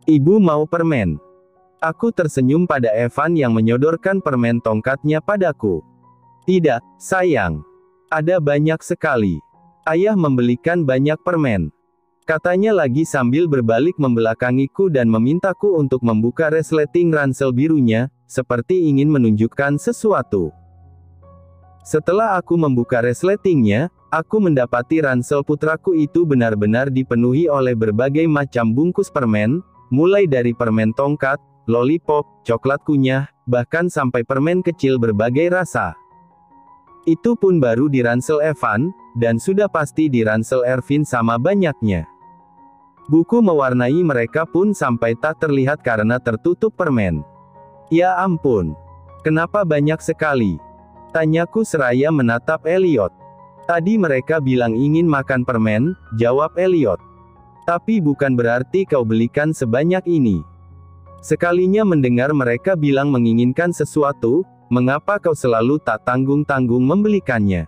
Ibu mau permen. Aku tersenyum pada Evan yang menyodorkan permen tongkatnya padaku. Tidak, sayang. Ada banyak sekali. Ayah membelikan banyak permen. Katanya lagi sambil berbalik membelakangiku dan memintaku untuk membuka resleting ransel birunya, seperti ingin menunjukkan sesuatu. Setelah aku membuka resletingnya, aku mendapati ransel putraku itu benar-benar dipenuhi oleh berbagai macam bungkus permen, mulai dari permen tongkat, lollipop, coklat kunyah, bahkan sampai permen kecil berbagai rasa. Itu pun baru di ransel Evan, dan sudah pasti di ransel Ervin sama banyaknya. Buku mewarnai mereka pun sampai tak terlihat karena tertutup permen. Ya ampun. Kenapa banyak sekali? Tanyaku seraya menatap Elliot. Tadi mereka bilang ingin makan permen, jawab Elliot. Tapi bukan berarti kau belikan sebanyak ini. Sekalinya mendengar mereka bilang menginginkan sesuatu, mengapa kau selalu tak tanggung-tanggung membelikannya?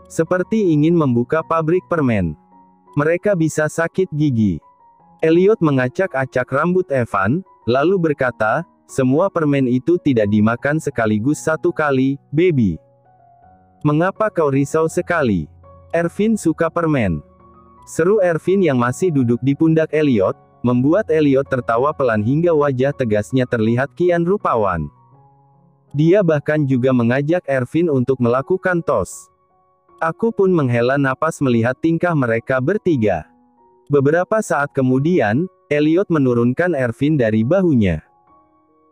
Seperti ingin membuka pabrik permen. Mereka bisa sakit gigi. Elliot mengacak-acak rambut Evan, lalu berkata, semua permen itu tidak dimakan sekaligus satu kali, baby. Mengapa kau risau sekali? Ervin suka permen. Seru Ervin yang masih duduk di pundak Elliot, membuat Elliot tertawa pelan hingga wajah tegasnya terlihat kian rupawan. Dia bahkan juga mengajak Ervin untuk melakukan tos. Aku pun menghela napas melihat tingkah mereka bertiga. Beberapa saat kemudian, Elliot menurunkan Ervin dari bahunya.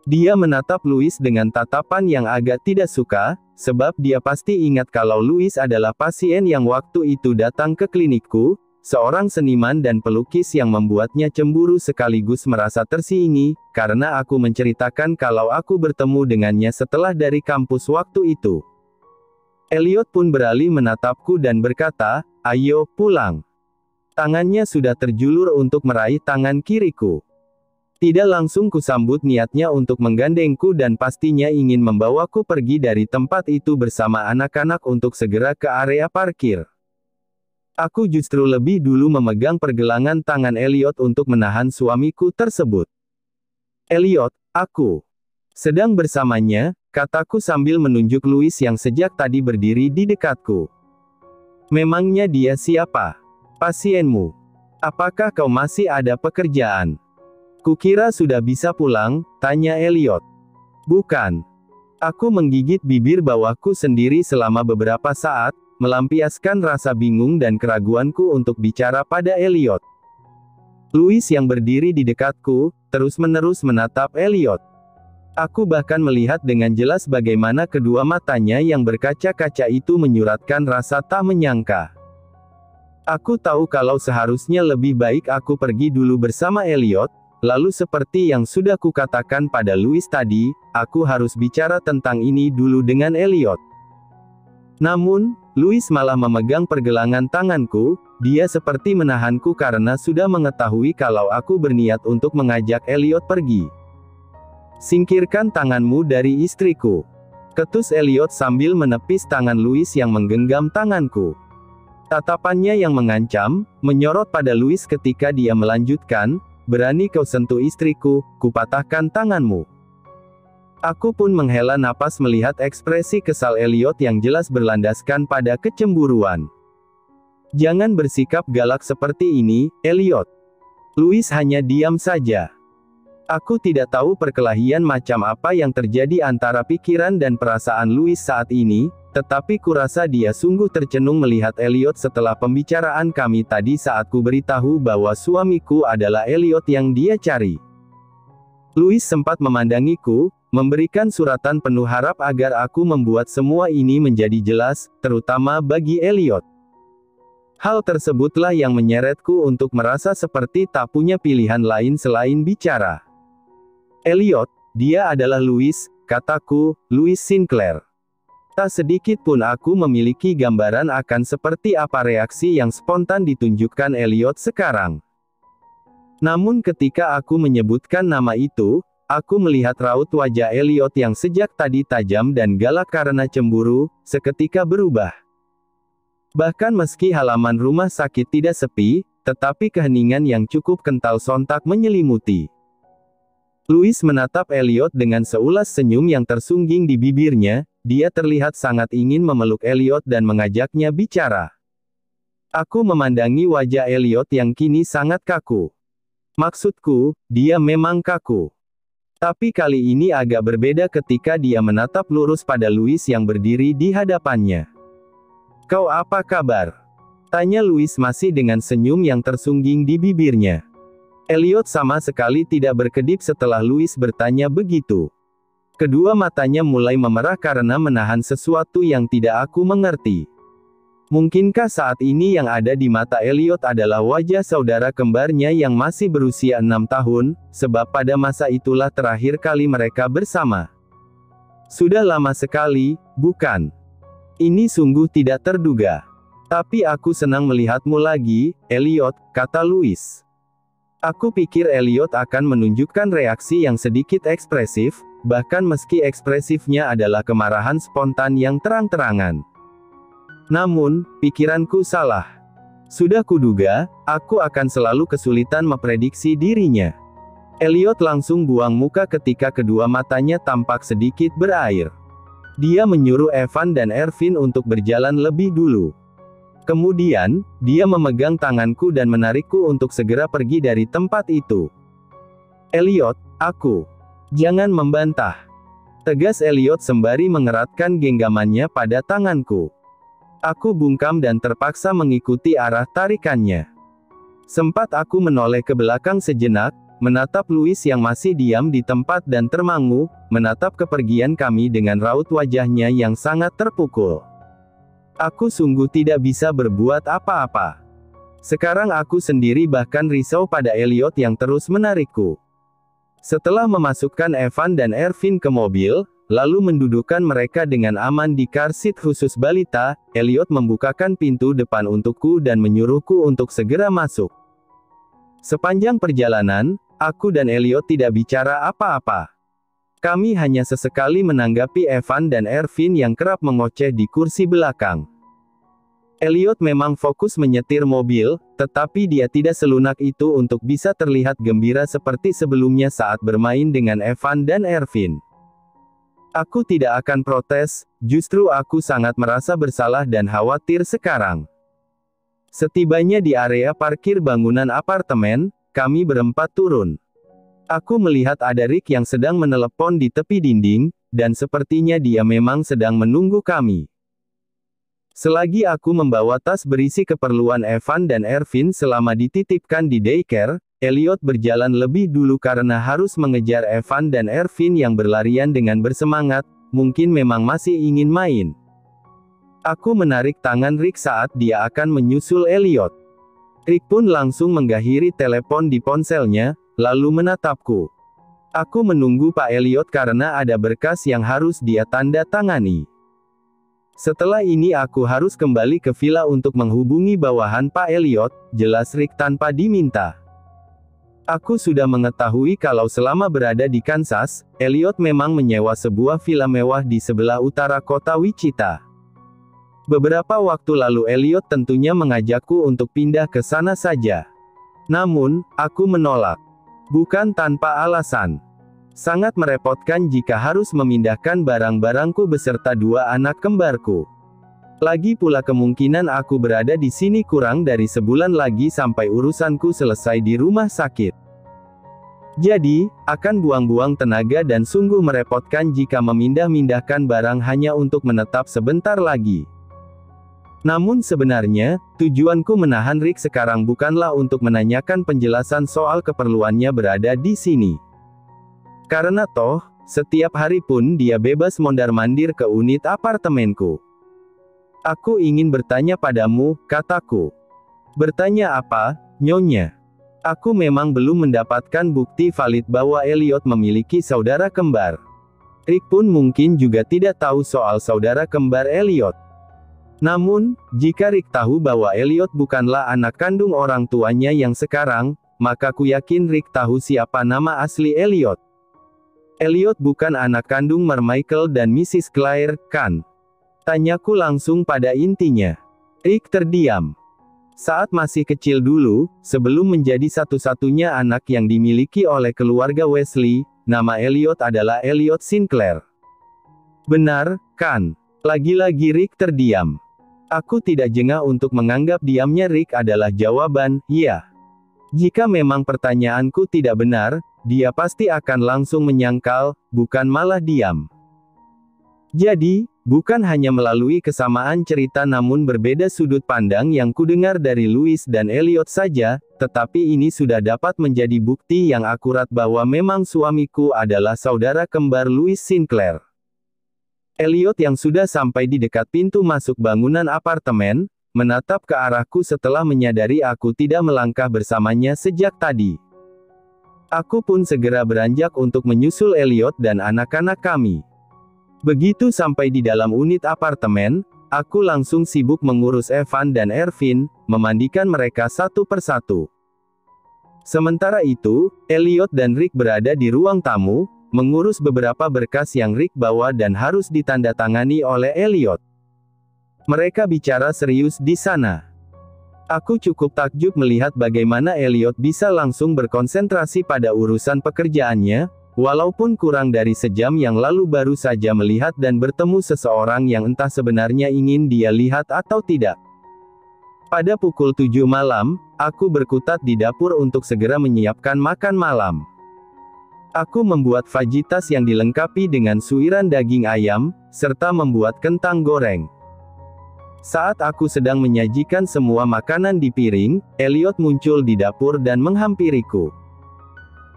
Dia menatap Louis dengan tatapan yang agak tidak suka, sebab dia pasti ingat kalau Louis adalah pasien yang waktu itu datang ke klinikku, seorang seniman dan pelukis yang membuatnya cemburu sekaligus merasa tersingi, karena aku menceritakan kalau aku bertemu dengannya setelah dari kampus waktu itu. Elliot pun beralih menatapku dan berkata, ayo, pulang. Tangannya sudah terjulur untuk meraih tangan kiriku. Tidak langsung kusambut niatnya untuk menggandengku dan pastinya ingin membawaku pergi dari tempat itu bersama anak-anak untuk segera ke area parkir. Aku justru lebih dulu memegang pergelangan tangan Elliot untuk menahan suamiku tersebut. Elliot, aku sedang bersamanya, kataku sambil menunjuk Louis yang sejak tadi berdiri di dekatku. Memangnya dia siapa? Pasienmu. Apakah kau masih ada pekerjaan? Kukira sudah bisa pulang, tanya Elliot. Bukan. Aku menggigit bibir bawahku sendiri selama beberapa saat, melampiaskan rasa bingung dan keraguanku untuk bicara pada Elliot. Louis yang berdiri di dekatku, terus-menerus menatap Elliot. Aku bahkan melihat dengan jelas bagaimana kedua matanya yang berkaca-kaca itu menyuratkan rasa tak menyangka. Aku tahu kalau seharusnya lebih baik aku pergi dulu bersama Elliot, lalu seperti yang sudah kukatakan pada Louis tadi, aku harus bicara tentang ini dulu dengan Elliot. Namun, Louis malah memegang pergelangan tanganku, dia seperti menahanku karena sudah mengetahui kalau aku berniat untuk mengajak Elliot pergi. Singkirkan tanganmu dari istriku. Ketus Elliot sambil menepis tangan Louis yang menggenggam tanganku. Tatapannya yang mengancam, menyorot pada Louis ketika dia melanjutkan, berani kau sentuh istriku, kupatahkan tanganmu. Aku pun menghela napas melihat ekspresi kesal Elliot yang jelas berlandaskan pada kecemburuan. Jangan bersikap galak seperti ini, Elliot. Louis hanya diam saja. Aku tidak tahu perkelahian macam apa yang terjadi antara pikiran dan perasaan Louis saat ini, tetapi kurasa dia sungguh tercenung melihat Elliot setelah pembicaraan kami tadi saat ku beritahu bahwa suamiku adalah Elliot yang dia cari. Louis sempat memandangiku, memberikan suratan penuh harap agar aku membuat semua ini menjadi jelas, terutama bagi Elliot. Hal tersebutlah yang menyeretku untuk merasa seperti tak punya pilihan lain selain bicara. Elliot, dia adalah Louis, kataku, Louis Sinclair. Tak sedikit pun aku memiliki gambaran akan seperti apa reaksi yang spontan ditunjukkan Elliot sekarang. Namun ketika aku menyebutkan nama itu, aku melihat raut wajah Elliot yang sejak tadi tajam dan galak karena cemburu, seketika berubah. Bahkan meski halaman rumah sakit tidak sepi, tetapi keheningan yang cukup kental sontak menyelimuti. Louis menatap Elliot dengan seulas senyum yang tersungging di bibirnya. Dia terlihat sangat ingin memeluk Elliot dan mengajaknya bicara. Aku memandangi wajah Elliot yang kini sangat kaku. Maksudku, dia memang kaku. Tapi kali ini agak berbeda ketika dia menatap lurus pada Louis yang berdiri di hadapannya. "Kau apa kabar?" tanya Louis masih dengan senyum yang tersungging di bibirnya. Elliot sama sekali tidak berkedip setelah Louis bertanya begitu. Kedua matanya mulai memerah karena menahan sesuatu yang tidak aku mengerti. Mungkinkah saat ini yang ada di mata Elliot adalah wajah saudara kembarnya yang masih berusia 6 tahun, sebab pada masa itulah terakhir kali mereka bersama. Sudah lama sekali, bukan? Ini sungguh tidak terduga. Tapi aku senang melihatmu lagi, Elliot, kata Louis. Aku pikir Elliot akan menunjukkan reaksi yang sedikit ekspresif, bahkan meski ekspresifnya adalah kemarahan spontan yang terang-terangan. Namun, pikiranku salah. Sudah kuduga, aku akan selalu kesulitan memprediksi dirinya. Elliot langsung buang muka ketika kedua matanya tampak sedikit berair. Dia menyuruh Evan dan Ervin untuk berjalan lebih dulu. Kemudian, dia memegang tanganku dan menarikku untuk segera pergi dari tempat itu. "Elliot, aku. Jangan membantah," tegas Elliot sembari mengeratkan genggamannya pada tanganku. Aku bungkam dan terpaksa mengikuti arah tarikannya. Sempat aku menoleh ke belakang sejenak, menatap Louis yang masih diam di tempat dan termangu, menatap kepergian kami dengan raut wajahnya yang sangat terpukul. Aku sungguh tidak bisa berbuat apa-apa. Sekarang aku sendiri bahkan risau pada Elliot yang terus menarikku. Setelah memasukkan Evan dan Ervin ke mobil, lalu mendudukkan mereka dengan aman di car seat khusus balita, Elliot membukakan pintu depan untukku dan menyuruhku untuk segera masuk. Sepanjang perjalanan, aku dan Elliot tidak bicara apa-apa. Kami hanya sesekali menanggapi Evan dan Ervin yang kerap mengoceh di kursi belakang. Elliot memang fokus menyetir mobil, tetapi dia tidak selunak itu untuk bisa terlihat gembira seperti sebelumnya saat bermain dengan Evan dan Ervin. Aku tidak akan protes, justru aku sangat merasa bersalah dan khawatir sekarang. Setibanya di area parkir bangunan apartemen, kami berempat turun. Aku melihat ada Rick yang sedang menelepon di tepi dinding, dan sepertinya dia memang sedang menunggu kami. Selagi aku membawa tas berisi keperluan Evan dan Ervin selama dititipkan di daycare, Elliot berjalan lebih dulu karena harus mengejar Evan dan Ervin yang berlarian dengan bersemangat, mungkin memang masih ingin main. Aku menarik tangan Rick saat dia akan menyusul Elliot. Rick pun langsung mengakhiri telepon di ponselnya, lalu menatapku. Aku menunggu Pak Elliot karena ada berkas yang harus dia tanda tangani. Setelah ini aku harus kembali ke villa untuk menghubungi bawahan Pak Elliot, jelas Rick tanpa diminta. Aku sudah mengetahui kalau selama berada di Kansas, Elliot memang menyewa sebuah villa mewah di sebelah utara kota Wichita. Beberapa waktu lalu Elliot tentunya mengajakku untuk pindah ke sana saja. Namun, aku menolak. Bukan tanpa alasan. Sangat merepotkan jika harus memindahkan barang-barangku beserta dua anak kembarku. Lagi pula kemungkinan aku berada di sini kurang dari sebulan lagi sampai urusanku selesai di rumah sakit. Jadi, akan buang-buang tenaga dan sungguh merepotkan jika memindah-mindahkan barang hanya untuk menetap sebentar lagi. Namun sebenarnya, tujuanku menahan Rick sekarang bukanlah untuk menanyakan penjelasan soal keperluannya berada di sini. Karena toh, setiap hari pun dia bebas mondar-mandir ke unit apartemenku. Aku ingin bertanya padamu, kataku. Bertanya apa, Nyonya? Aku memang belum mendapatkan bukti valid bahwa Elliot memiliki saudara kembar. Rick pun mungkin juga tidak tahu soal saudara kembar Elliot. Namun, jika Rick tahu bahwa Elliot bukanlah anak kandung orang tuanya yang sekarang, maka ku yakin Rick tahu siapa nama asli Elliot. Elliot bukan anak kandung Michael dan Mrs. Claire, kan? Tanyaku langsung pada intinya. Rick terdiam. Saat masih kecil dulu, sebelum menjadi satu-satunya anak yang dimiliki oleh keluarga Weasley, nama Elliot adalah Elliot Sinclair. Benar, kan? Lagi-lagi Rick terdiam. Aku tidak jengah untuk menganggap diamnya Rick adalah jawaban, iya. Jika memang pertanyaanku tidak benar, dia pasti akan langsung menyangkal, bukan malah diam. Jadi, bukan hanya melalui kesamaan cerita namun berbeda sudut pandang yang kudengar dari Louis dan Elliot saja, tetapi ini sudah dapat menjadi bukti yang akurat bahwa memang suamiku adalah saudara kembar Louis Sinclair. Elliot yang sudah sampai di dekat pintu masuk bangunan apartemen, menatap ke arahku setelah menyadari aku tidak melangkah bersamanya sejak tadi. Aku pun segera beranjak untuk menyusul Elliot dan anak-anak kami. Begitu sampai di dalam unit apartemen, aku langsung sibuk mengurus Evan dan Ervin, memandikan mereka satu persatu. Sementara itu, Elliot dan Rick berada di ruang tamu, mengurus beberapa berkas yang Rick bawa dan harus ditandatangani oleh Elliot. Mereka bicara serius di sana. Aku cukup takjub melihat bagaimana Elliot bisa langsung berkonsentrasi pada urusan pekerjaannya, walaupun kurang dari sejam yang lalu baru saja melihat dan bertemu seseorang yang entah sebenarnya ingin dia lihat atau tidak. Pada pukul 7 malam, aku berkutat di dapur untuk segera menyiapkan makan malam. Aku membuat fajitas yang dilengkapi dengan suiran daging ayam, serta membuat kentang goreng. Saat aku sedang menyajikan semua makanan di piring, Elliot muncul di dapur dan menghampiriku.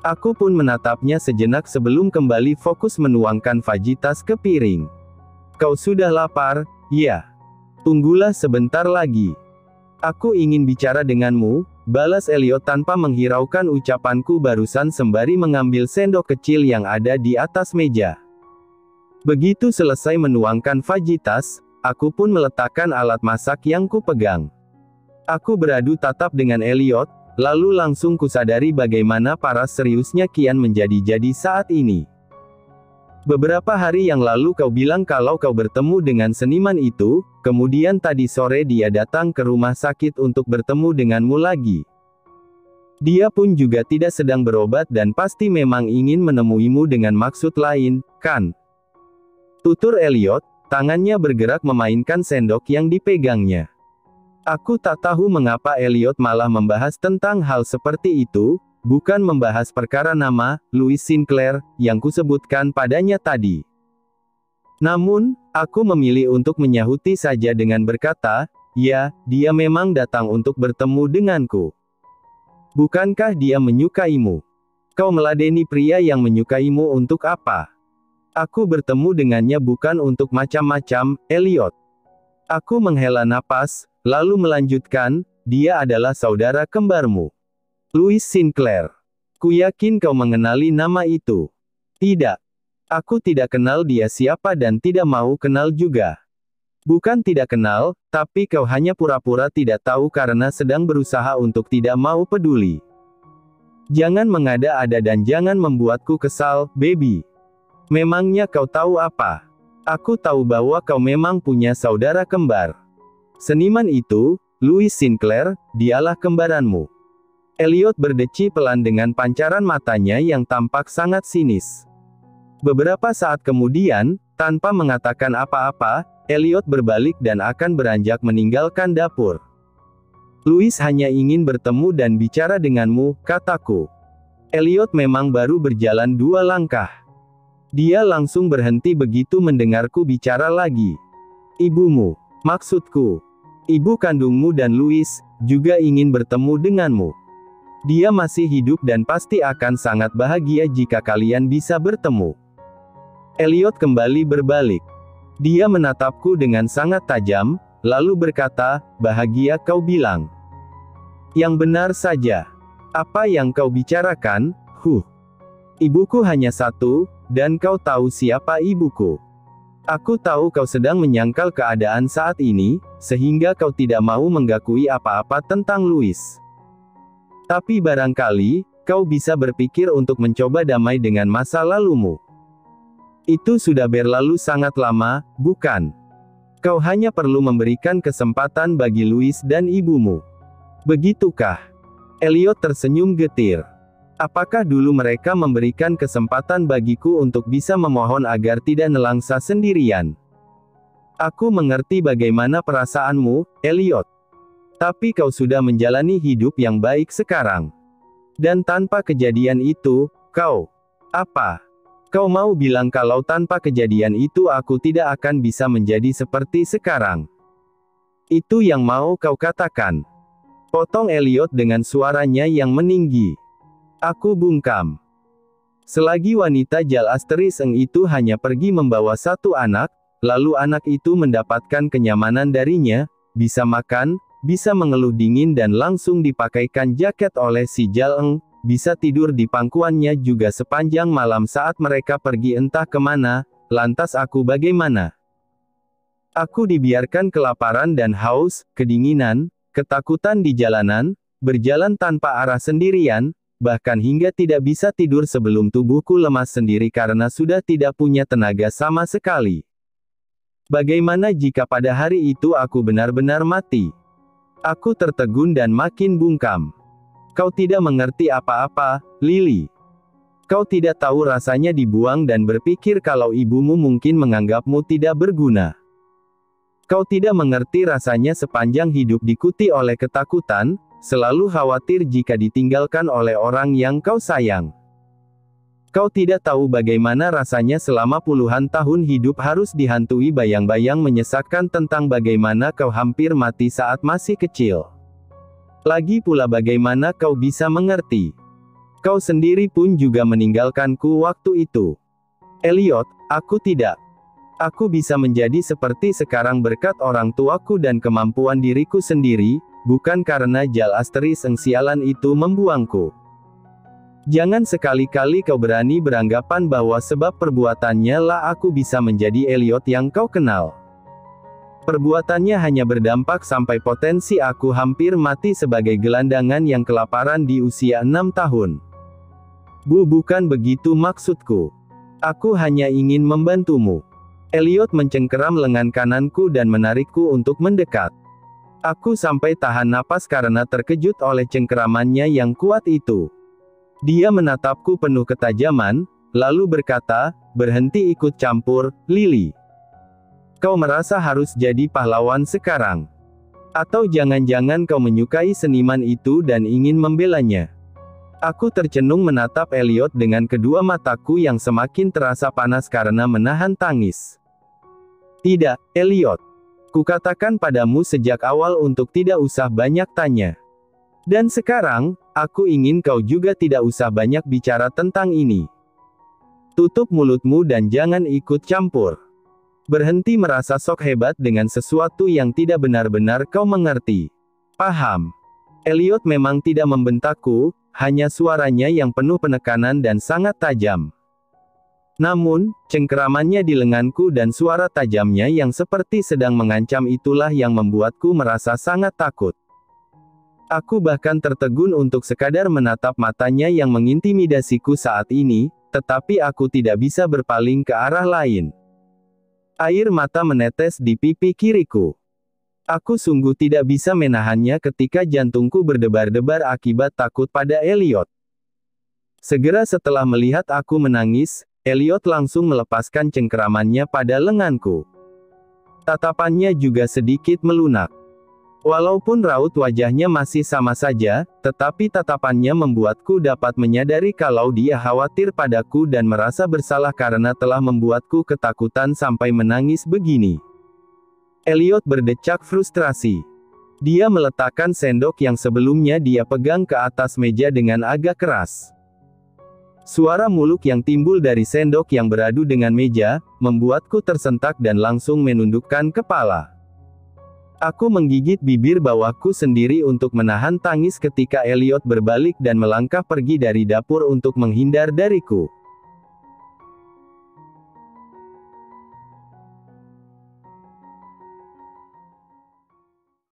Aku pun menatapnya sejenak sebelum kembali fokus menuangkan fajitas ke piring. Kau sudah lapar? Ya. Tunggulah sebentar lagi. Aku ingin bicara denganmu, balas Elliot tanpa menghiraukan ucapanku barusan sembari mengambil sendok kecil yang ada di atas meja. Begitu selesai menuangkan fajitas, aku pun meletakkan alat masak yang kupegang. Aku beradu tatap dengan Elliot, lalu langsung kusadari bagaimana paras seriusnya kian menjadi-jadi saat ini. Beberapa hari yang lalu kau bilang kalau kau bertemu dengan seniman itu, kemudian tadi sore dia datang ke rumah sakit untuk bertemu denganmu lagi. Dia pun juga tidak sedang berobat dan pasti memang ingin menemuimu dengan maksud lain, kan? Tutur Elliot, tangannya bergerak memainkan sendok yang dipegangnya. Aku tak tahu mengapa Elliot malah membahas tentang hal seperti itu, bukan membahas perkara nama, Louis Sinclair, yang kusebutkan padanya tadi. Namun, aku memilih untuk menyahuti saja dengan berkata, ya, dia memang datang untuk bertemu denganku. Bukankah dia menyukaimu? Kau meladeni pria yang menyukaimu untuk apa? Aku bertemu dengannya bukan untuk macam-macam, Elliot. Aku menghela napas, lalu melanjutkan, dia adalah saudara kembarmu. Louis Sinclair. Ku yakin kau mengenali nama itu. Tidak. Aku tidak kenal dia siapa dan tidak mau kenal juga. Bukan tidak kenal, tapi kau hanya pura-pura tidak tahu karena sedang berusaha untuk tidak mau peduli. Jangan mengada-ada dan jangan membuatku kesal, baby. Memangnya kau tahu apa? Aku tahu bahwa kau memang punya saudara kembar. Seniman itu, Louis Sinclair, dialah kembaranmu. Elliot berdeci pelan dengan pancaran matanya yang tampak sangat sinis. Beberapa saat kemudian, tanpa mengatakan apa-apa, Elliot berbalik dan akan beranjak meninggalkan dapur. Louis hanya ingin bertemu dan bicara denganmu, kataku. Elliot memang baru berjalan 2 langkah. Dia langsung berhenti begitu mendengarku bicara lagi. Ibumu, maksudku. Ibu kandungmu dan Louis, juga ingin bertemu denganmu. Dia masih hidup dan pasti akan sangat bahagia jika kalian bisa bertemu. Elliot kembali berbalik. Dia menatapku dengan sangat tajam, lalu berkata, bahagia kau bilang. Yang benar saja. Apa yang kau bicarakan, Ibuku hanya satu, dan kau tahu siapa ibuku. Aku tahu kau sedang menyangkal keadaan saat ini, sehingga kau tidak mau menggakui apa-apa tentang Louis. Tapi barangkali, kau bisa berpikir untuk mencoba damai dengan masa lalumu. Itu sudah berlalu sangat lama, bukan? Kau hanya perlu memberikan kesempatan bagi Louis dan ibumu. Begitukah? Elliot tersenyum getir. Apakah dulu mereka memberikan kesempatan bagiku untuk bisa memohon agar tidak nelangsa sendirian? Aku mengerti bagaimana perasaanmu, Elliot. Tapi kau sudah menjalani hidup yang baik sekarang. Dan tanpa kejadian itu, kau... Apa? Kau mau bilang kalau tanpa kejadian itu aku tidak akan bisa menjadi seperti sekarang? Itu yang mau kau katakan? Potong Elliot dengan suaranya yang meninggi. Aku bungkam. Selagi wanita Jal Asteris Eng itu hanya pergi membawa satu anak, lalu anak itu mendapatkan kenyamanan darinya, bisa makan, bisa mengeluh dingin dan langsung dipakaikan jaket oleh si Jal Eng, bisa tidur di pangkuannya juga sepanjang malam saat mereka pergi entah kemana, lantas aku bagaimana? Aku dibiarkan kelaparan dan haus, kedinginan, ketakutan di jalanan, berjalan tanpa arah sendirian, bahkan hingga tidak bisa tidur sebelum tubuhku lemas sendiri karena sudah tidak punya tenaga sama sekali. Bagaimana jika pada hari itu aku benar-benar mati? Aku tertegun dan makin bungkam. Kau tidak mengerti apa-apa, Lily. Kau tidak tahu rasanya dibuang dan berpikir kalau ibumu mungkin menganggapmu tidak berguna. Kau tidak mengerti rasanya sepanjang hidup diikuti oleh ketakutan, selalu khawatir jika ditinggalkan oleh orang yang kau sayang. Kau tidak tahu bagaimana rasanya selama puluhan tahun hidup harus dihantui bayang-bayang menyesakkan tentang bagaimana kau hampir mati saat masih kecil. Lagi pula bagaimana kau bisa mengerti. Kau sendiri pun juga meninggalkanku waktu itu. Elliot, aku tidak. Aku bisa menjadi seperti sekarang berkat orang tuaku dan kemampuan diriku sendiri, bukan karena Jal Asteris Eng sialan itu membuangku. Jangan sekali-kali kau berani beranggapan bahwa sebab perbuatannya lah aku bisa menjadi Elliot yang kau kenal. Perbuatannya hanya berdampak sampai potensi aku hampir mati sebagai gelandangan yang kelaparan di usia 6 tahun. Bukan begitu maksudku. Aku hanya ingin membantumu. Elliot mencengkeram lengan kananku dan menarikku untuk mendekat. Aku sampai tahan napas karena terkejut oleh cengkeramannya yang kuat itu. Dia menatapku penuh ketajaman, lalu berkata, "Berhenti ikut campur, Lily. Kau merasa harus jadi pahlawan sekarang? Atau jangan-jangan kau menyukai seniman itu dan ingin membelanya?" Aku tercenung menatap Elliot dengan kedua mataku yang semakin terasa panas karena menahan tangis. "Tidak, Elliot. Kukatakan padamu sejak awal untuk tidak usah banyak tanya. Dan sekarang, aku ingin kau juga tidak usah banyak bicara tentang ini. Tutup mulutmu dan jangan ikut campur. Berhenti merasa sok hebat dengan sesuatu yang tidak benar-benar kau mengerti. Paham?" Elliot memang tidak membentakku, hanya suaranya yang penuh penekanan dan sangat tajam. Namun, cengkeramannya di lenganku dan suara tajamnya yang seperti sedang mengancam itulah yang membuatku merasa sangat takut. Aku bahkan tertegun untuk sekadar menatap matanya yang mengintimidasiku saat ini, tetapi aku tidak bisa berpaling ke arah lain. Air mata menetes di pipi kiriku. Aku sungguh tidak bisa menahannya ketika jantungku berdebar-debar akibat takut pada Elliot. Segera setelah melihat aku menangis, Elliot langsung melepaskan cengkeramannya pada lenganku. Tatapannya juga sedikit melunak. Walaupun raut wajahnya masih sama saja, tetapi tatapannya membuatku dapat menyadari kalau dia khawatir padaku dan merasa bersalah karena telah membuatku ketakutan sampai menangis begini. Elliot berdecak frustrasi. Dia meletakkan sendok yang sebelumnya dia pegang ke atas meja dengan agak keras. Suara muluk yang timbul dari sendok yang beradu dengan meja, membuatku tersentak dan langsung menundukkan kepala. Aku menggigit bibir bawahku sendiri untuk menahan tangis ketika Elliot berbalik dan melangkah pergi dari dapur untuk menghindar dariku.